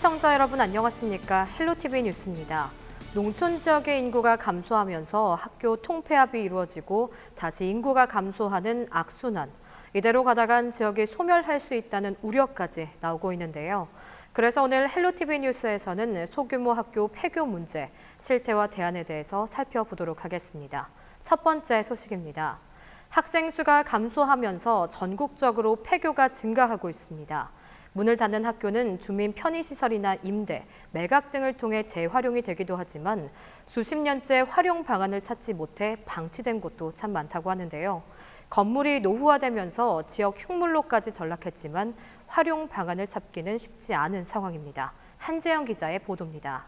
시청자 여러분 안녕하십니까? 헬로티비 뉴스입니다. 농촌 지역의 인구가 감소하면서 학교 통폐합이 이루어지고 다시 인구가 감소하는 악순환. 이대로 가다간 지역이 소멸할 수 있다는 우려까지 나오고 있는데요. 그래서 오늘 헬로티비 뉴스에서는 소규모 학교 폐교 문제, 실태와 대안에 대해서 살펴보도록 하겠습니다. 첫 번째 소식입니다. 학생 수가 감소하면서 전국적으로 폐교가 증가하고 있습니다. 문을 닫는 학교는 주민 편의시설이나 임대, 매각 등을 통해 재활용이 되기도 하지만 수십 년째 활용 방안을 찾지 못해 방치된 곳도 참 많다고 하는데요. 건물이 노후화되면서 지역 흉물로까지 전락했지만 활용 방안을 찾기는 쉽지 않은 상황입니다. 한재영 기자의 보도입니다.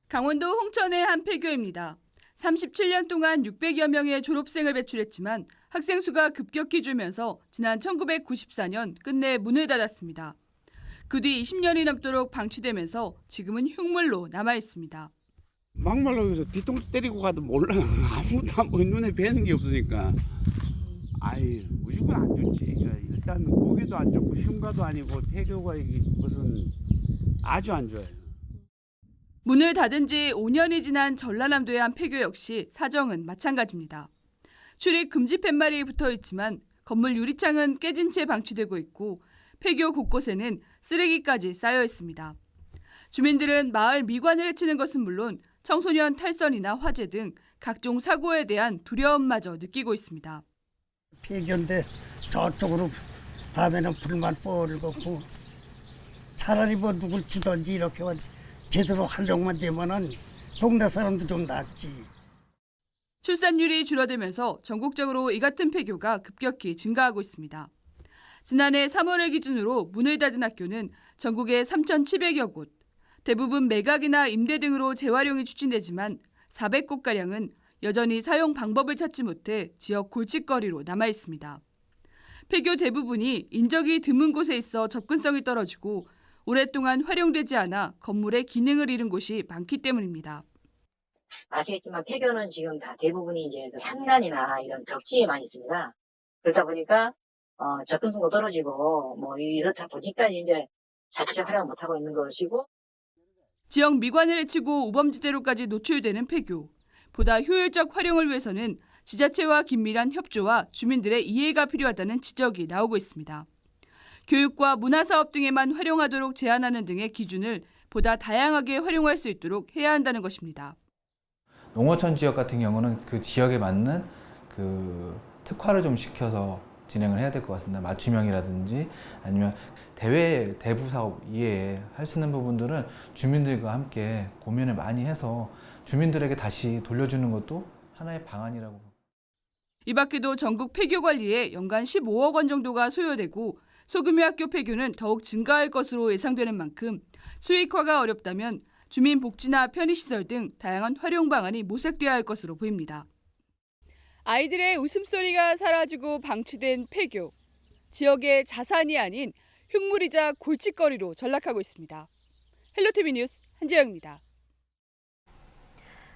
강원도 홍천의 한 폐교입니다. 37년 동안 600여 명의 졸업생을 배출했지만 학생 수가 급격히 줄면서 지난 1994년 끝내 문을 닫았습니다. 그 뒤 20년이 넘도록 방치되면서 지금은 흉물로 남아 있습니다. 막말로 해서 뒤통수 때리고 가도 몰라. 아무도 안 보이 눈에 뵈는 게 없으니까. 아이 무조건 안 좋지. 일단 보기도 안 좋고 흉가도 아니고 폐교가 이게 무슨 아주 안 좋아요. 문을 닫은 지 5년이 지난 전라남도의 한 폐교 역시 사정은 마찬가지입니다. 출입 금지 팻말이 붙어 있지만 건물 유리창은 깨진 채 방치되고 있고 폐교 곳곳에는 쓰레기까지 쌓여 있습니다. 주민들은 마을 미관을 해치는 것은 물론 청소년 탈선이나 화재 등 각종 사고에 대한 두려움마저 느끼고 있습니다. 폐교인데 저쪽으로 밤에는 불만 뻘겋고 차라리 뭐 누굴 주던지 이렇게 제대로 활용만 되면은 동네 사람도 좀 낫지. 출산율이 줄어들면서 전국적으로 이 같은 폐교가 급격히 증가하고 있습니다. 지난해 3월을 기준으로 문을 닫은 학교는 전국에 3,700여 곳, 대부분 매각이나 임대 등으로 재활용이 추진되지만 400곳가량은 여전히 사용 방법을 찾지 못해 지역 골칫거리로 남아 있습니다. 폐교 대부분이 인적이 드문 곳에 있어 접근성이 떨어지고 오랫동안 활용되지 않아 건물의 기능을 잃은 곳이 많기 때문입니다. 아시겠지만 폐교는 지금 다 대부분이 이제 산간이나 이런 벽지에만 있습니다. 그러다 보니까 접근성도 떨어지고 뭐 이렇다 보니까 이제 자체 활용 못 하고 있는 것이고 지역 미관을 해치고 우범지대로까지 노출되는 폐교. 보다 효율적 활용을 위해서는 지자체와 긴밀한 협조와 주민들의 이해가 필요하다는 지적이 나오고 있습니다. 교육과 문화사업 등에만 활용하도록 제한하는 등의 기준을 보다 다양하게 활용할 수 있도록 해야 한다는 것입니다. 농어촌 지역 같은 경우는 그 지역에 맞는 그 특화를 좀 시켜서 진행을 해야 될 것 같습니다. 맞춤형이라든지 아니면 대부 사업 이외에 할 수 있는 부분들은 주민들과 함께 고민을 많이 해서 주민들에게 다시 돌려주는 것도 하나의 방안이라고. 이 밖에도 전국 폐교 관리에 연간 15억 원 정도가 소요되고 소규모 학교 폐교는 더욱 증가할 것으로 예상되는 만큼 수익화가 어렵다면 주민복지나 편의시설 등 다양한 활용 방안이 모색돼야 할 것으로 보입니다. 아이들의 웃음소리가 사라지고 방치된 폐교. 지역의 자산이 아닌 흉물이자 골칫거리로 전락하고 있습니다. 헬로티비 뉴스 한재영입니다.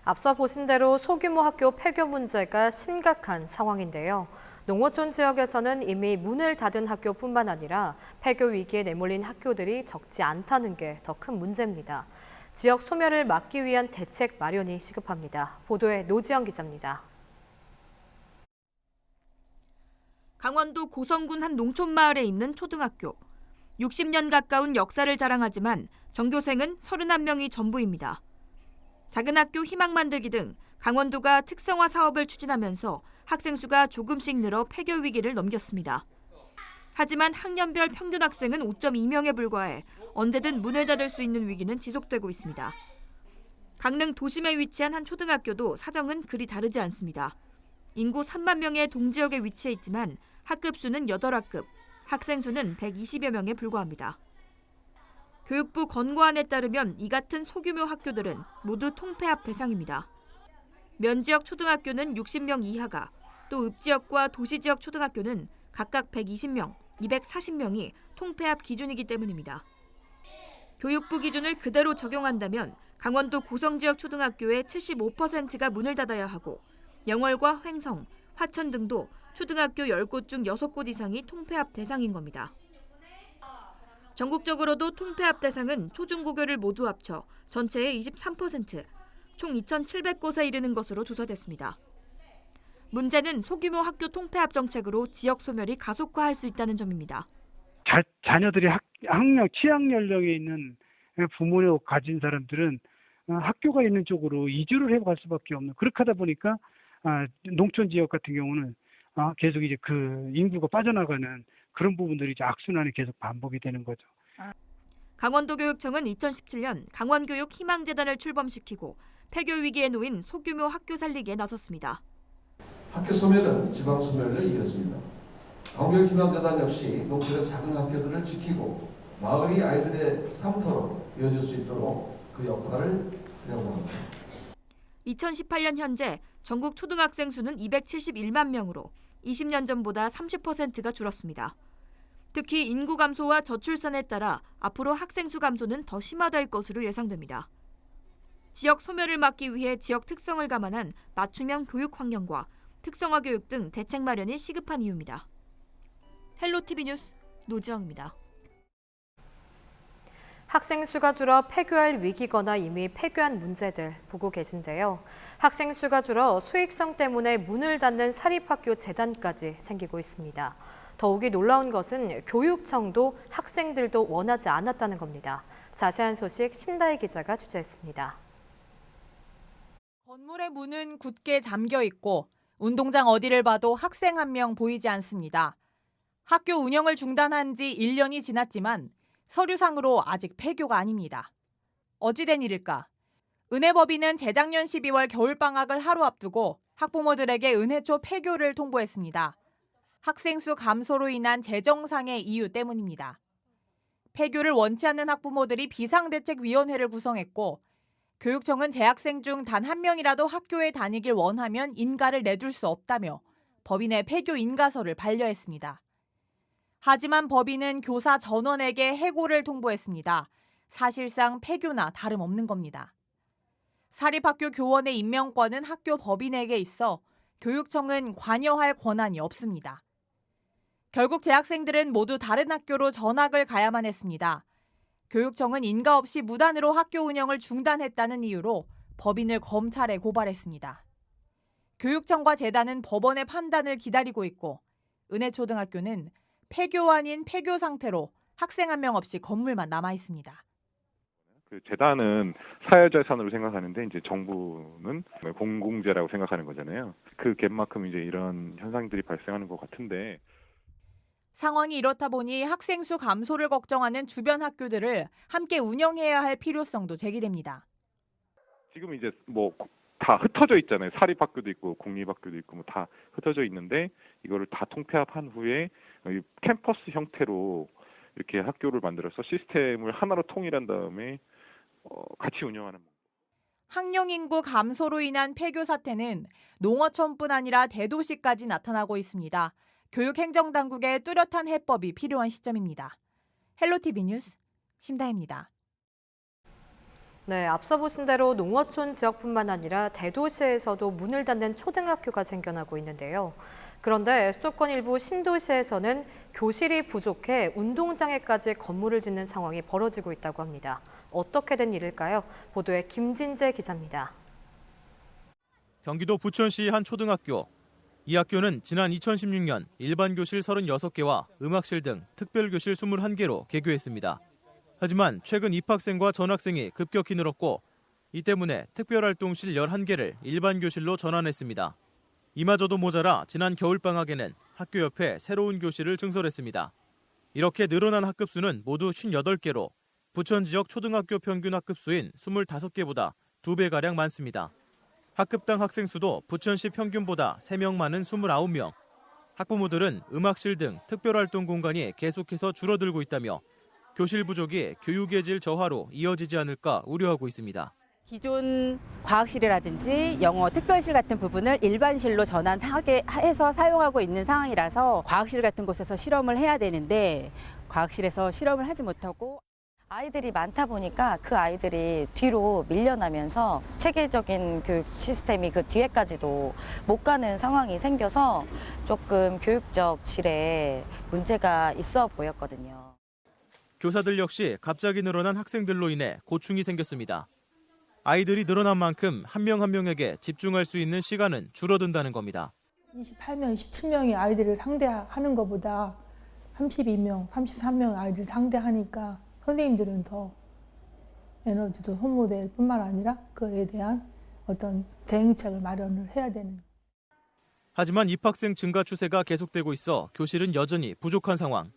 앞서 보신 대로 소규모 학교 폐교 문제가 심각한 상황인데요. 농어촌 지역에서는 이미 문을 닫은 학교뿐만 아니라 폐교 위기에 내몰린 학교들이 적지 않다는 게 더 큰 문제입니다. 지역 소멸을 막기 위한 대책 마련이 시급합니다. 보도에 노지영 기자입니다. 강원도 고성군 한 농촌 마을에 있는 초등학교. 60년 가까운 역사를 자랑하지만 전교생은 31명이 전부입니다. 작은 학교 희망 만들기 등 강원도가 특성화 사업을 추진하면서 학생 수가 조금씩 늘어 폐교 위기를 넘겼습니다. 하지만 학년별 평균 학생은 5.2명에 불과해 언제든 문을 닫을 수 있는 위기는 지속되고 있습니다. 강릉 도심에 위치한 한 초등학교도 사정은 그리 다르지 않습니다. 인구 3만 명의 동지역에 위치해 있지만 학급 수는 8학급, 학생 수는 120여 명에 불과합니다. 교육부 권고안에 따르면 이 같은 소규모 학교들은 모두 통폐합 대상입니다. 면지역 초등학교는 60명 이하가, 또 읍지역과 도시지역 초등학교는 각각 120명, 240명이 통폐합 기준이기 때문입니다. 교육부 기준을 그대로 적용한다면 강원도 고성지역 초등학교의 75%가 문을 닫아야 하고 영월과 횡성, 화천 등도 초등학교 10곳 중 6곳 이상이 통폐합 대상인 겁니다. 전국적으로도 통폐합 대상은 초중고교를 모두 합쳐 전체의 23%, 총 2,700곳에 이르는 것으로 조사됐습니다. 문제는 소규모 학교 통폐합 정책으로 지역 소멸이 가속화할 수 있다는 점입니다. 자녀들이 취학 연령에 있는 부모를 가진 사람들은 학교가 있는 쪽으로 이주를 해갈 수밖에 없는, 그렇게 하다 보니까 농촌 지역 같은 경우는 계속 이제 그 인구가 빠져나가는 그런 부분들이 이제 악순환이 계속 반복이 되는 거죠. 강원도교육청은 2017년 강원교육 희망재단을 출범시키고 폐교 위기에 놓인 소규모 학교 살리기에 나섰습니다. 학교 소멸은 지방 소멸로 이어집니다. 강원교육 희망재단 역시 농촌의 작은 학교들을 지키고 마을이 아이들의 삶터로 이어질 수 있도록 그 역할을 하려고 합니다. 2018년 현재 전국 초등학생 수는 271만 명으로 20년 전보다 30%가 줄었습니다. 특히 인구 감소와 저출산에 따라 앞으로 학생 수 감소는 더 심화될 것으로 예상됩니다. 지역 소멸을 막기 위해 지역 특성을 감안한 맞춤형 교육 환경과 특성화 교육 등 대책 마련이 시급한 이유입니다. 헬로티비 뉴스 노지영입니다. 학생 수가 줄어 폐교할 위기거나 이미 폐교한 문제들 보고 계신데요. 학생 수가 줄어 수익성 때문에 문을 닫는 사립학교 재단까지 생기고 있습니다. 더욱이 놀라운 것은 교육청도 학생들도 원하지 않았다는 겁니다. 자세한 소식 심다희 기자가 취재했습니다. 건물의 문은 굳게 잠겨 있고 운동장 어디를 봐도 학생 한 명 보이지 않습니다. 학교 운영을 중단한 지 1년이 지났지만 서류상으로 아직 폐교가 아닙니다. 어찌된 일일까? 은혜법인은 재작년 12월 겨울방학을 하루 앞두고 학부모들에게 은혜초 폐교를 통보했습니다. 학생 수 감소로 인한 재정상의 이유 때문입니다. 폐교를 원치 않는 학부모들이 비상대책위원회를 구성했고 교육청은 재학생 중 단 한 명이라도 학교에 다니길 원하면 인가를 내줄 수 없다며 법인의 폐교 인가서를 반려했습니다. 하지만 법인은 교사 전원에게 해고를 통보했습니다. 사실상 폐교나 다름없는 겁니다. 사립학교 교원의 임명권은 학교 법인에게 있어 교육청은 관여할 권한이 없습니다. 결국 재학생들은 모두 다른 학교로 전학을 가야만 했습니다. 교육청은 인가 없이 무단으로 학교 운영을 중단했다는 이유로 법인을 검찰에 고발했습니다. 교육청과 재단은 법원의 판단을 기다리고 있고 은혜초등학교는 폐교 아닌 폐교 상태로 학생 한 명 없이 건물만 남아 있습니다. 그 재단은 사회자산으로 생각하는데 이제 정부는 공공재라고 생각하는 거잖아요. 그 갭만큼 이제 이런 현상들이 발생하는 것 같은데 상황이 이렇다 보니 학생 수 감소를 걱정하는 주변 학교들을 함께 운영해야 할 필요성도 제기됩니다. 지금 이제 뭐 다 흩어져 있잖아요. 사립학교도 있고 공립학교도 있고 뭐 다 흩어져 있는데 이거를 다 통폐합한 후에 캠퍼스 형태로 이렇게 학교를 만들어서 시스템을 하나로 통일한 다음에 같이 운영하는. 학령 인구 감소로 인한 폐교 사태는 농어촌뿐 아니라 대도시까지 나타나고 있습니다. 교육행정당국의 뚜렷한 해법이 필요한 시점입니다. 헬로티비 뉴스 심다희입니다. 네, 앞서 보신 대로 농어촌 지역뿐만 아니라 대도시에서도 문을 닫는 초등학교가 생겨나고 있는데요. 그런데 수도권 일부 신도시에서는 교실이 부족해 운동장에까지 건물을 짓는 상황이 벌어지고 있다고 합니다. 어떻게 된 일일까요? 보도에 김진재 기자입니다. 경기도 부천시 한 초등학교. 이 학교는 지난 2016년 일반 교실 36개와 음악실 등 특별교실 21개로 개교했습니다. 하지만 최근 입학생과 전학생이 급격히 늘었고 이 때문에 특별활동실 11개를 일반 교실로 전환했습니다. 이마저도 모자라 지난 겨울방학에는 학교 옆에 새로운 교실을 증설했습니다. 이렇게 늘어난 학급 수는 모두 58개로 부천 지역 초등학교 평균 학급 수인 25개보다 2배가량 많습니다. 학급당 학생 수도 부천시 평균보다 3명 많은 29명. 학부모들은 음악실 등 특별활동 공간이 계속해서 줄어들고 있다며 교실 부족이 교육의 질 저하로 이어지지 않을까 우려하고 있습니다. 기존 과학실이라든지 영어 특별실 같은 부분을 일반실로 전환하게 해서 사용하고 있는 상황이라서 과학실 같은 곳에서 실험을 해야 되는데 과학실에서 실험을 하지 못하고 아이들이 많다 보니까 그 아이들이 뒤로 밀려나면서 체계적인 교육 시스템이 그 뒤에까지도 못 가는 상황이 생겨서 조금 교육적 질에 문제가 있어 보였거든요. 교사들 역시 갑자기 늘어난 학생들로 인해 고충이 생겼습니다. 아이들이 늘어난 만큼 한 명 한 명에게 집중할 수 있는 시간은 줄어든다는 겁니다. 28명, 27명의 아이들을 상대하는 것보다 32명, 33명 아이들을 상대하니까 선생님들은 더 에너지도 소모될 뿐만 아니라 그에 대한 어떤 대응책을 마련을 해야 되는. 하지만 입학생 증가 추세가 계속되고 있어 교실은 여전히 부족한 상황.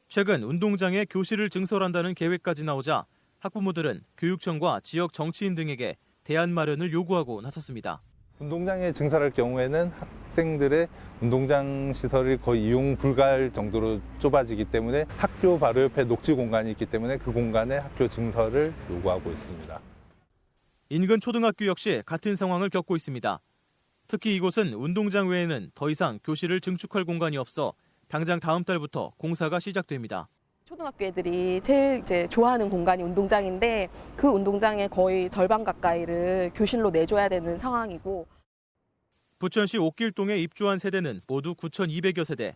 최근 운동장에 교실을 증설한다는 계획까지 나오자 학부모들은 교육청과 지역 정치인 등에게 대안 마련을 요구하고 나섰습니다. 운동장에 증설할 경우에는 학생들의 운동장 시설이 거의 이용 불가할 정도로 좁아지기 때문에 학교 바로 옆에 녹지 공간이 있기 때문에 그 공간에 학교 증설을 요구하고 있습니다. 인근 초등학교 역시 같은 상황을 겪고 있습니다. 특히 이곳은 운동장 외에는 더 이상 교실을 증축할 공간이 없어 당장 다음 달부터 공사가 시작됩니다. 초등학교 애들이 제일 좋아하는 공간이 운동장인데 그 운동장의 거의 절반 가까이를 교실로 내줘야 되는 상황이고. 부천시 옥길동에 입주한 세대는 모두 9,200여 세대.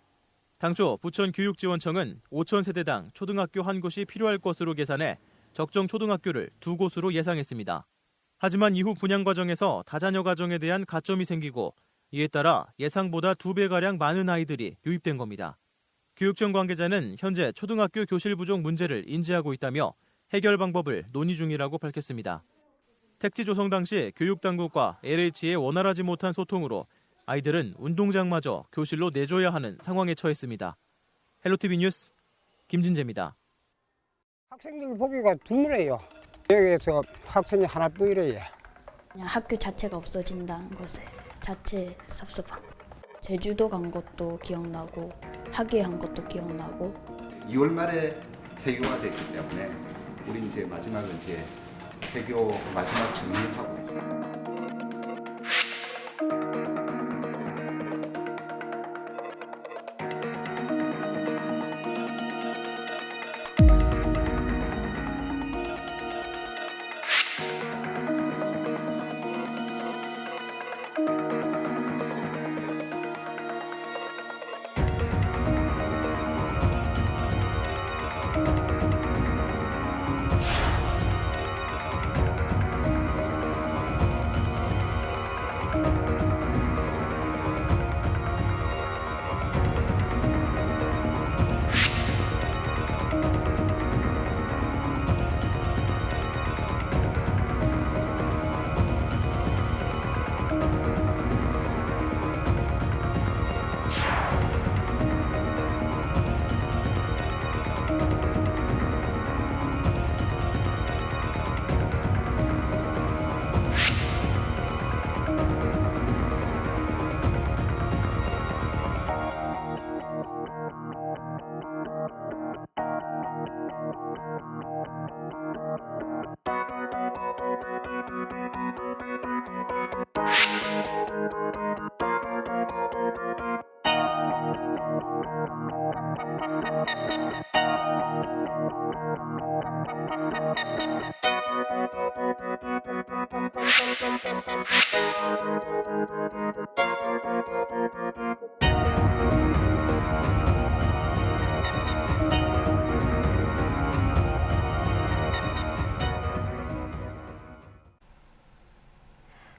당초 부천교육지원청은 5,000세대당 초등학교 한 곳이 필요할 것으로 계산해 적정 초등학교를 2곳으로 예상했습니다. 하지만 이후 분양 과정에서 다자녀 가정에 대한 가점이 생기고 이에 따라 예상보다 2배가량 많은 아이들이 유입된 겁니다. 교육청 관계자는 현재 초등학교 교실 부족 문제를 인지하고 있다며 해결 방법을 논의 중이라고 밝혔습니다. 택지 조성 당시 교육당국과 LH의 원활하지 못한 소통으로 아이들은 운동장마저 교실로 내줘야 하는 상황에 처했습니다. 헬로티비 뉴스 김진재입니다. 학생들 보기가 드물어요. 여기에서 학생이 하나도 이래요. 그냥 학교 자체가 없어진다는 것에 자체 섭섭한 거. 제주도 간 것도 기억나고 학예한 것도 기억나고. 2월 말에 폐교가 됐기 때문에 우리 이제 마지막은 이제 폐교 마지막 정리하고 있습니다.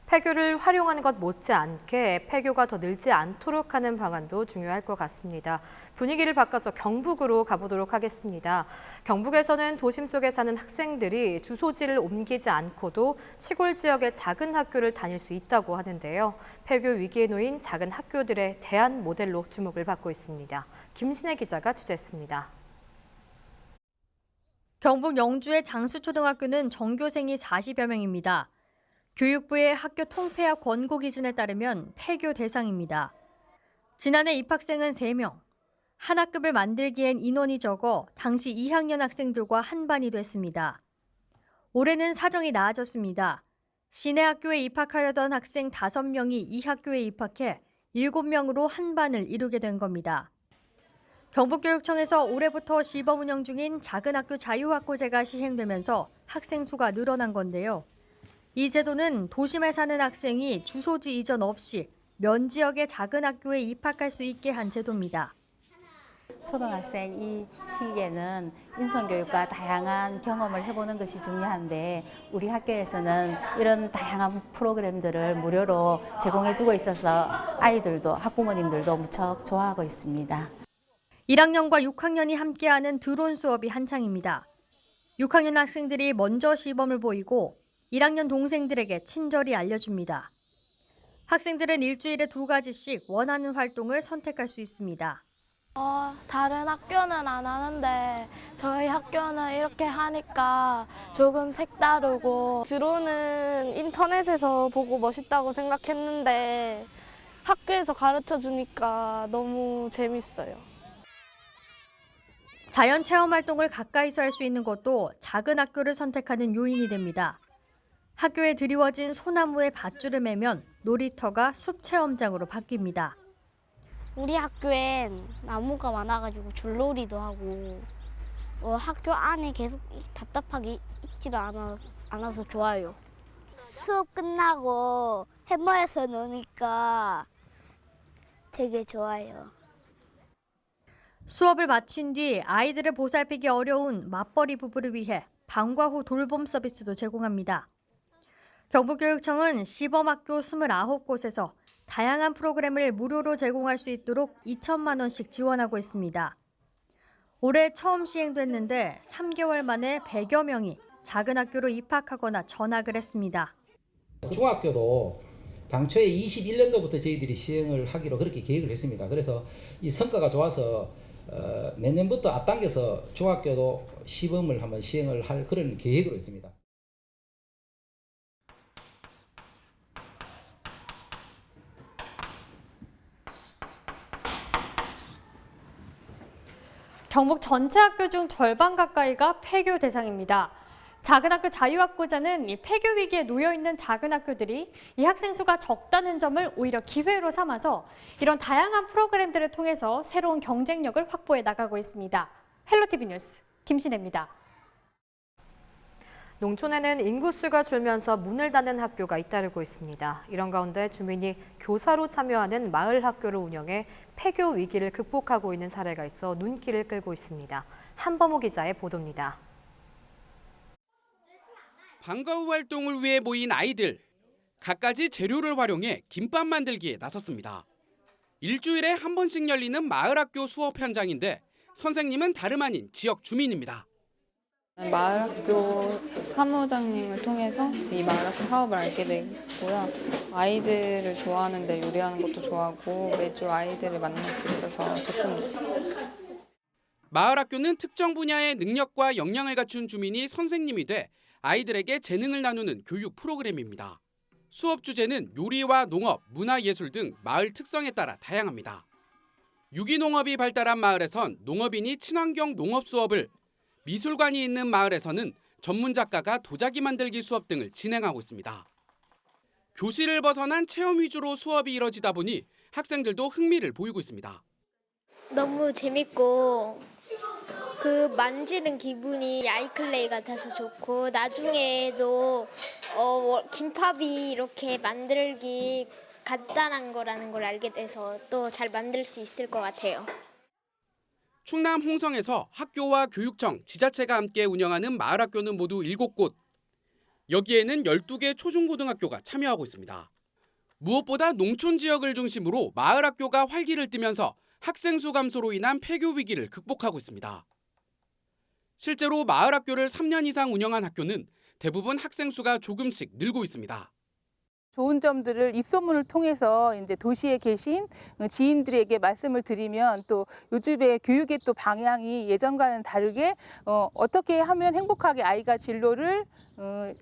폐교를 활용하는 것 못지않게 폐교가 더 늘지 않도록 하는 방안도 중요할 것 같습니다. 분위기를 바꿔서 경북으로 가보도록 하겠습니다. 경북에서는 도심 속에 사는 학생들이 주소지를 옮기지 않고도 시골 지역의 작은 학교를 다닐 수 있다고 하는데요. 폐교 위기에 놓인 작은 학교들의 대안 모델로 주목을 받고 있습니다. 김신혜 기자가 취재했습니다. 경북 영주의 장수초등학교는 전교생이 40여 명입니다. 교육부의 학교 통폐합 권고 기준에 따르면 폐교 대상입니다. 지난해 입학생은 3명. 한 학급을 만들기엔 인원이 적어 당시 2학년 학생들과 한 반이 됐습니다. 올해는 사정이 나아졌습니다. 시내 학교에 입학하려던 학생 5명이 이 학교에 입학해 7명으로 한 반을 이루게 된 겁니다. 경북교육청에서 올해부터 시범 운영 중인 작은 학교 자유학고제가 시행되면서 학생 수가 늘어난 건데요. 이 제도는 도심에 사는 학생이 주소지 이전 없이 면 지역의 작은 학교에 입학할 수 있게 한 제도입니다. 초등학생 이 시기에는 인성교육과 다양한 경험을 해보는 것이 중요한데 우리 학교에서는 이런 다양한 프로그램들을 무료로 제공해주고 있어서 아이들도 학부모님들도 무척 좋아하고 있습니다. 1학년과 6학년이 함께하는 드론 수업이 한창입니다. 6학년 학생들이 먼저 시범을 보이고 1학년 동생들에게 친절히 알려줍니다. 학생들은 일주일에 2가지씩 원하는 활동을 선택할 수 있습니다. 다른 학교는 안 하는데 저희 학교는 이렇게 하니까 조금 색다르고 드론은 인터넷에서 보고 멋있다고 생각했는데 학교에서 가르쳐 주니까 너무 재밌어요. 자연 체험 활동을 가까이서 할 수 있는 것도 작은 학교를 선택하는 요인이 됩니다. 학교에 드리워진 소나무에 밧줄을 매면 놀이터가 숲 체험장으로 바뀝니다. 우리 학교엔 나무가 많아가지고 줄놀이도 하고 학교 안에 계속 답답하게 있지도 않아서 좋아요. 수업 끝나고 해머에서 노니까 되게 좋아요. 수업을 마친 뒤 아이들을 보살피기 어려운 맞벌이 부부를 위해 방과 후 돌봄 서비스도 제공합니다. 경북교육청은 시범학교 29곳에서 다양한 프로그램을 무료로 제공할 수 있도록 2천만 원씩 지원하고 있습니다. 올해 처음 시행됐는데 3개월 만에 100여 명이 작은 학교로 입학하거나 전학을 했습니다. 중학교도 당초에 21년도부터 저희들이 시행을 하기로 그렇게 계획을 했습니다. 그래서 이 성과가 좋아서 내년부터 앞당겨서 중학교도 시범을 한번 시행을 할 그런 계획으로 있습니다. 경북 전체 학교 중 절반 가까이가 폐교 대상입니다. 작은 학교 자유학고자는 이 폐교 위기에 놓여 있는 작은 학교들이 이 학생 수가 적다는 점을 오히려 기회로 삼아서 이런 다양한 프로그램들을 통해서 새로운 경쟁력을 확보해 나가고 있습니다. 헬로티비 뉴스 김신혜입니다. 농촌에는 인구수가 줄면서 문을 닫는 학교가 잇따르고 있습니다. 이런 가운데 주민이 교사로 참여하는 마을 학교를 운영해 폐교 위기를 극복하고 있는 사례가 있어 눈길을 끌고 있습니다. 한범호 기자의 보도입니다. 방과 후 활동을 위해 모인 아이들. 갖가지 재료를 활용해 김밥 만들기에 나섰습니다. 일주일에 한 번씩 열리는 마을 학교 수업 현장인데 선생님은 다름 아닌 지역 주민입니다. 마을학교 사무장님을 통해서 이 마을학교 사업을 알게 되고요. 아이들을 좋아하는데 요리하는 것도 좋아하고 매주 아이들을 만날 수 있어서 좋습니다. 마을학교는 특정 분야의 능력과 역량을 갖춘 주민이 선생님이 돼 아이들에게 재능을 나누는 교육 프로그램입니다. 수업 주제는 요리와 농업, 문화예술 등 마을 특성에 따라 다양합니다. 유기농업이 발달한 마을에선 농업인이 친환경 농업 수업을, 미술관이 있는 마을에서는 전문 작가가 도자기 만들기 수업 등을 진행하고 있습니다. 교실을 벗어난 체험 위주로 수업이 이뤄지다 보니 학생들도 흥미를 보이고 있습니다. 너무 재밌고 그 만지는 기분이 아이클레이 같아서 좋고 나중에도 김밥이 이렇게 만들기 간단한 거라는 걸 알게 돼서 또 잘 만들 수 있을 것 같아요. 충남 홍성에서 학교와 교육청, 지자체가 함께 운영하는 마을학교는 모두 7곳. 여기에는 12개 초중고등학교가 참여하고 있습니다. 무엇보다 농촌 지역을 중심으로 마을학교가 활기를 띠면서 학생 수 감소로 인한 폐교 위기를 극복하고 있습니다. 실제로 마을학교를 3년 이상 운영한 학교는 대부분 학생 수가 조금씩 늘고 있습니다. 좋은 점들을 입소문을 통해서 이제 도시에 계신 지인들에게 말씀을 드리면 또 요즘에 교육의 또 방향이 예전과는 다르게 어떻게 하면 행복하게 아이가 진로를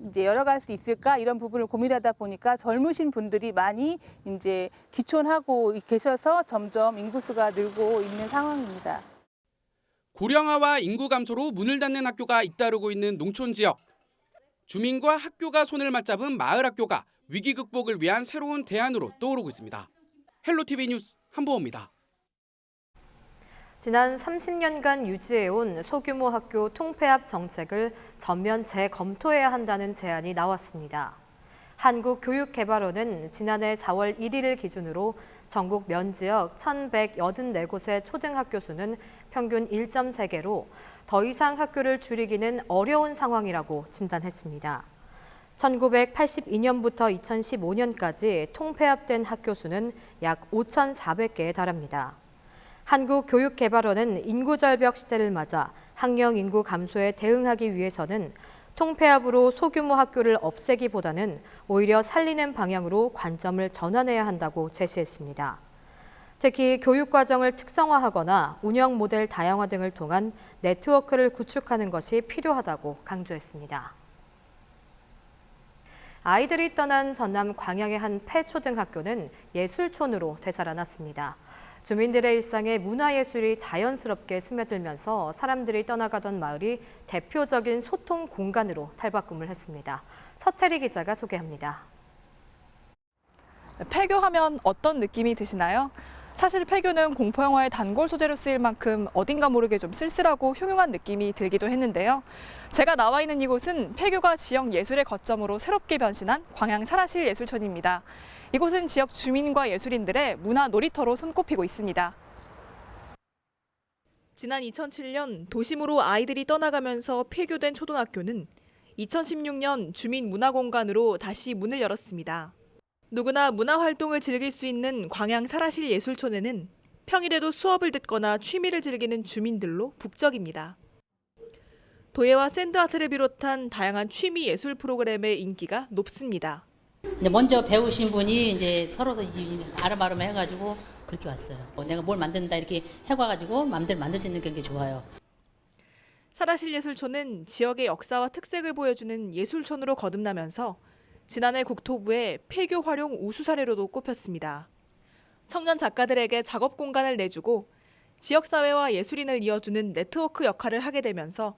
이제 열어갈 수 있을까 이런 부분을 고민하다 보니까 젊으신 분들이 많이 이제 귀촌하고 계셔서 점점 인구수가 늘고 있는 상황입니다. 고령화와 인구 감소로 문을 닫는 학교가 잇따르고 있는 농촌 지역. 주민과 학교가 손을 맞잡은 마을 학교가 위기 극복을 위한 새로운 대안으로 떠오르고 있습니다. 헬로티비 뉴스 한보호입니다. 지난 30년간 유지해온 소규모 학교 통폐합 정책을 전면 재검토해야 한다는 제안이 나왔습니다. 한국교육개발원은 지난해 4월 1일을 기준으로 전국 면지역 1,184곳의 초등학교 수는 평균 1.3개로 더 이상 학교를 줄이기는 어려운 상황이라고 진단했습니다. 1982년부터 2015년까지 통폐합된 학교 수는 약 5,400개에 달합니다. 한국교육개발원은 인구절벽 시대를 맞아 학령 인구 감소에 대응하기 위해서는 통폐합으로 소규모 학교를 없애기보다는 오히려 살리는 방향으로 관점을 전환해야 한다고 제시했습니다. 특히 교육과정을 특성화하거나 운영 모델 다양화 등을 통한 네트워크를 구축하는 것이 필요하다고 강조했습니다. 아이들이 떠난 전남 광양의 한 폐초등학교는 예술촌으로 되살아났습니다. 주민들의 일상에 문화예술이 자연스럽게 스며들면서 사람들이 떠나가던 마을이 대표적인 소통 공간으로 탈바꿈을 했습니다. 서채리 기자가 소개합니다. 폐교하면 어떤 느낌이 드시나요? 사실 폐교는 공포영화의 단골 소재로 쓰일 만큼 어딘가 모르게 좀 쓸쓸하고 흉흉한 느낌이 들기도 했는데요. 제가 나와 있는 이곳은 폐교가 지역 예술의 거점으로 새롭게 변신한 광양 사라실 예술촌입니다. 이곳은 지역 주민과 예술인들의 문화 놀이터로 손꼽히고 있습니다. 지난 2007년 도심으로 아이들이 떠나가면서 폐교된 초등학교는 2016년 주민문화공간으로 다시 문을 열었습니다. 누구나 문화활동을 즐길 수 있는 광양 사라실 예술촌에는 평일에도 수업을 듣거나 취미를 즐기는 주민들로 북적입니다. 도예와 샌드아트를 비롯한 다양한 취미 예술 프로그램의 인기가 높습니다. 먼저 배우신 분이 이제 서로 아름아름 해가지고 그렇게 왔어요. 내가 뭘 만든다 이렇게 해가지고 마음대로 만들 수 있는 게 좋아요. 사라실 예술촌은 지역의 역사와 특색을 보여주는 예술촌으로 거듭나면서 지난해 국토부의 폐교 활용 우수 사례로도 꼽혔습니다. 청년 작가들에게 작업 공간을 내주고 지역사회와 예술인을 이어주는 네트워크 역할을 하게 되면서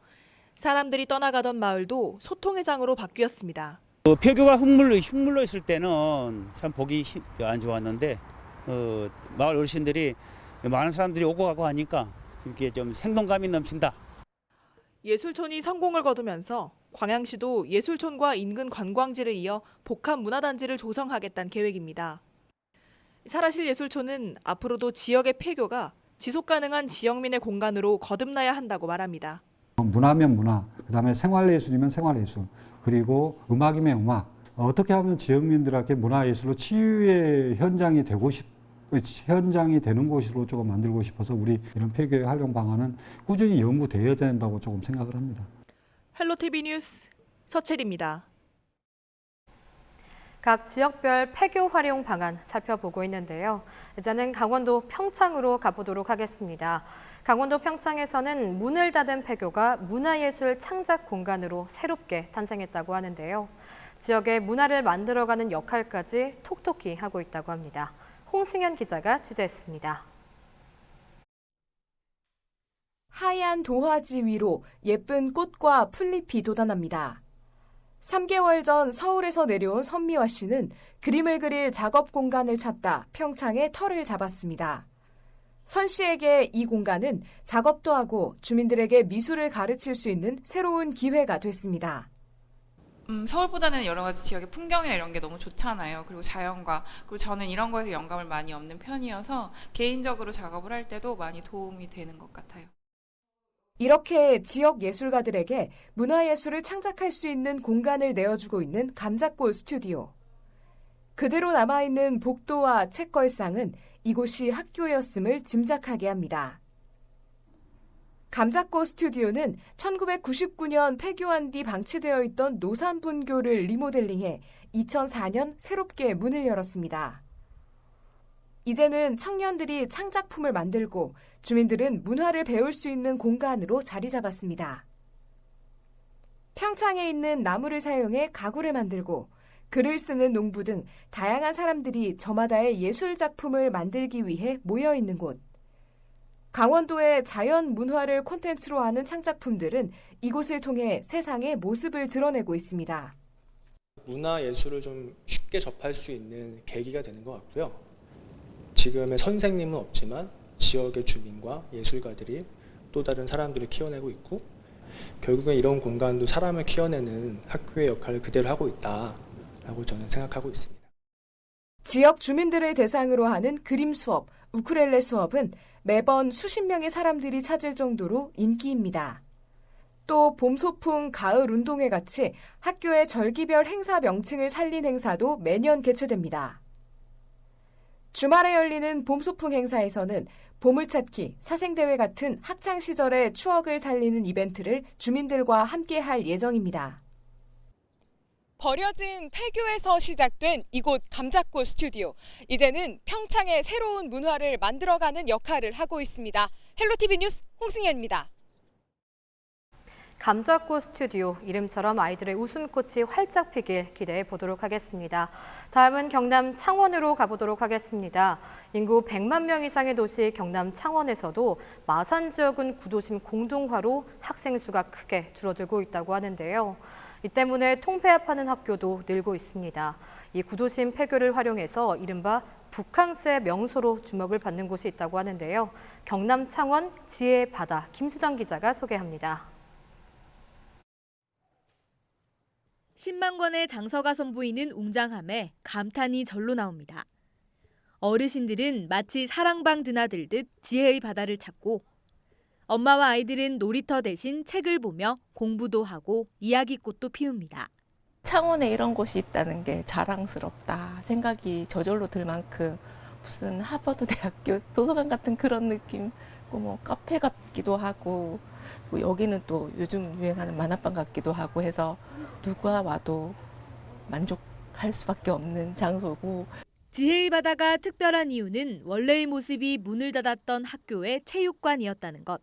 사람들이 떠나가던 마을도 소통의 장으로 바뀌었습니다. 폐교가 흉물로 있을 때는 참 보기 안 좋았는데 마을 어르신들이 많은 사람들이 오고 가고 하니까 이렇게 좀 생동감이 넘친다. 예술촌이 성공을 거두면서 광양시도 예술촌과 인근 관광지를 이어 복합 문화단지를 조성하겠다는 계획입니다. 사라실 예술촌은 앞으로도 지역의 폐교가 지속가능한 지역민의 공간으로 거듭나야 한다고 말합니다. 문화면 문화, 그다음에 생활예술이면 생활예술, 그리고 음악이면 음악. 어떻게 하면 지역민들에게 문화예술로 치유의 현장이 되는 곳으로 조금 만들고 싶어서 우리 이런 폐교의 활용 방안은 꾸준히 연구되어야 된다고 조금 생각을 합니다. 헬로티비 뉴스 서채리입니다. 각 지역별 폐교 활용 방안 살펴보고 있는데요. 이제는 강원도 평창으로 가보도록 하겠습니다. 강원도 평창에서는 문을 닫은 폐교가 문화예술 창작 공간으로 새롭게 탄생했다고 하는데요. 지역의 문화를 만들어가는 역할까지 톡톡히 하고 있다고 합니다. 홍승현 기자가 취재했습니다. 하얀 도화지 위로 예쁜 꽃과 풀잎이 돋아납니다. 3개월 전 서울에서 내려온 선미화 씨는 그림을 그릴 작업 공간을 찾다 평창에 터를 잡았습니다. 선 씨에게 이 공간은 작업도 하고 주민들에게 미술을 가르칠 수 있는 새로운 기회가 됐습니다. 서울보다는 여러 가지 지역의 풍경이나 이런 게 너무 좋잖아요. 그리고 자연과, 그리고 저는 이런 거에서 영감을 많이 얻는 편이어서 개인적으로 작업을 할 때도 많이 도움이 되는 것 같아요. 이렇게 지역 예술가들에게 문화예술을 창작할 수 있는 공간을 내어주고 있는 감자꽃 스튜디오. 그대로 남아있는 복도와 책걸상은 이곳이 학교였음을 짐작하게 합니다. 감자꽃 스튜디오는 1999년 폐교한 뒤 방치되어 있던 노산분교를 리모델링해 2004년 새롭게 문을 열었습니다. 이제는 청년들이 창작품을 만들고 주민들은 문화를 배울 수 있는 공간으로 자리 잡았습니다. 평창에 있는 나무를 사용해 가구를 만들고 글을 쓰는 농부 등 다양한 사람들이 저마다의 예술 작품을 만들기 위해 모여 있는 곳. 강원도의 자연 문화를 콘텐츠로 하는 창작품들은 이곳을 통해 세상의 모습을 드러내고 있습니다. 문화예술을 좀 쉽게 접할 수 있는 계기가 되는 것 같고요. 지금의 선생님은 없지만 지역의 주민과 예술가들이 또 다른 사람들을 키워내고 있고 결국엔 이런 공간도 사람을 키워내는 학교의 역할을 그대로 하고 있다라는 라고 저는 생각하고 있습니다. 지역 주민들을 대상으로 하는 그림 수업, 우쿨렐레 수업은 매번 수십 명의 사람들이 찾을 정도로 인기입니다. 또 봄소풍, 가을 운동회 같이 학교의 절기별 행사 명칭을 살린 행사도 매년 개최됩니다. 주말에 열리는 봄소풍 행사에서는 보물찾기, 사생대회 같은 학창시절의 추억을 살리는 이벤트를 주민들과 함께 할 예정입니다. 버려진 폐교에서 시작된 이곳 감자꽃 스튜디오. 이제는 평창의 새로운 문화를 만들어가는 역할을 하고 있습니다. 헬로티비 뉴스 홍승현입니다. 감자꽃 스튜디오, 이름처럼 아이들의 웃음꽃이 활짝 피길 기대해 보도록 하겠습니다. 다음은 경남 창원으로 가보도록 하겠습니다. 인구 100만 명 이상의 도시 경남 창원에서도 마산 지역은 구도심 공동화로 학생 수가 크게 줄어들고 있다고 하는데요. 이 때문에 통폐합하는 학교도 늘고 있습니다. 이 구도심 폐교를 활용해서 이른바 북캉스의 명소로 주목을 받는 곳이 있다고 하는데요. 경남 창원 지혜의 바다 김수정 기자가 소개합니다. 10만 권의 장서가 선보이는 웅장함에 감탄이 절로 나옵니다. 어르신들은 마치 사랑방 드나들듯 지혜의 바다를 찾고 엄마와 아이들은 놀이터 대신 책을 보며 공부도 하고 이야기꽃도 피웁니다. 창원에 이런 곳이 있다는 게 자랑스럽다 생각이 저절로 들 만큼 무슨 하버드 대학교 도서관 같은 그런 느낌, 뭐 카페 같기도 하고 여기는 또 요즘 유행하는 만화방 같기도 하고 해서 누가 와도 만족할 수밖에 없는 장소고. 지혜의 바다가 특별한 이유는 원래의 모습이 문을 닫았던 학교의 체육관이었다는 것.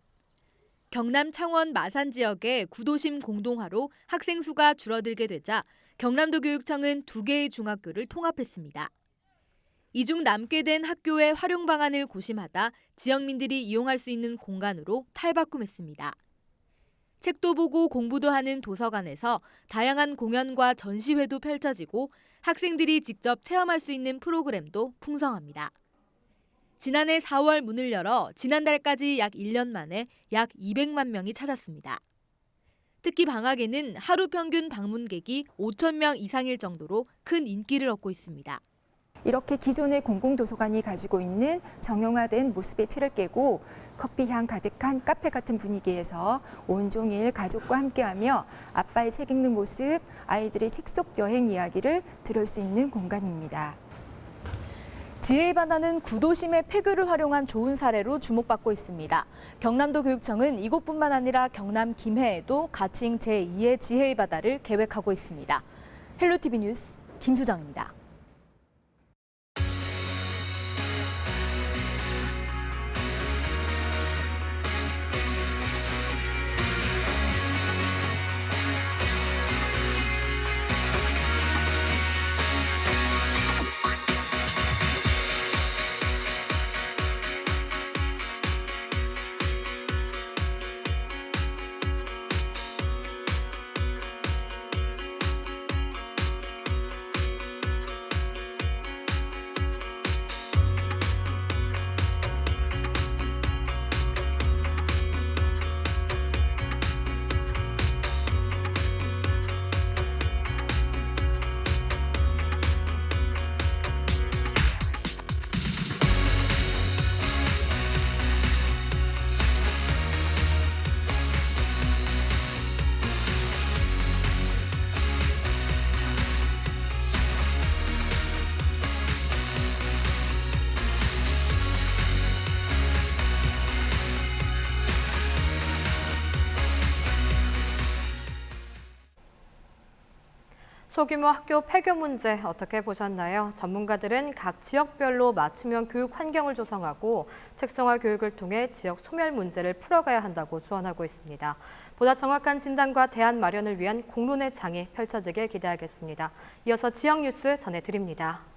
경남 창원 마산 지역의 구도심 공동화로 학생 수가 줄어들게 되자 경남도 교육청은 2개의 중학교를 통합했습니다. 이 중 남게 된 학교의 활용 방안을 고심하다 지역민들이 이용할 수 있는 공간으로 탈바꿈했습니다. 책도 보고 공부도 하는 도서관에서 다양한 공연과 전시회도 펼쳐지고 학생들이 직접 체험할 수 있는 프로그램도 풍성합니다. 지난해 4월 문을 열어 지난달까지 약 1년 만에 약 200만 명이 찾았습니다. 특히 방학에는 하루 평균 방문객이 5천 명 이상일 정도로 큰 인기를 얻고 있습니다. 이렇게 기존의 공공도서관이 가지고 있는 정형화된 모습의 틀을 깨고 커피향 가득한 카페 같은 분위기에서 온종일 가족과 함께하며 아빠의 책 읽는 모습, 아이들의 책 속 여행 이야기를 들을 수 있는 공간입니다. 지혜의 바다는 구도심의 폐교를 활용한 좋은 사례로 주목받고 있습니다. 경남도 교육청은 이곳뿐만 아니라 경남 김해에도 가칭 제2의 지혜의 바다를 계획하고 있습니다. 헬로티비 뉴스 김수정입니다. 소규모 학교 폐교 문제 어떻게 보셨나요? 전문가들은 각 지역별로 맞춤형 교육 환경을 조성하고 특성화 교육을 통해 지역 소멸 문제를 풀어가야 한다고 조언하고 있습니다. 보다 정확한 진단과 대안 마련을 위한 공론의 장이 펼쳐지길 기대하겠습니다. 이어서 지역 뉴스 전해드립니다.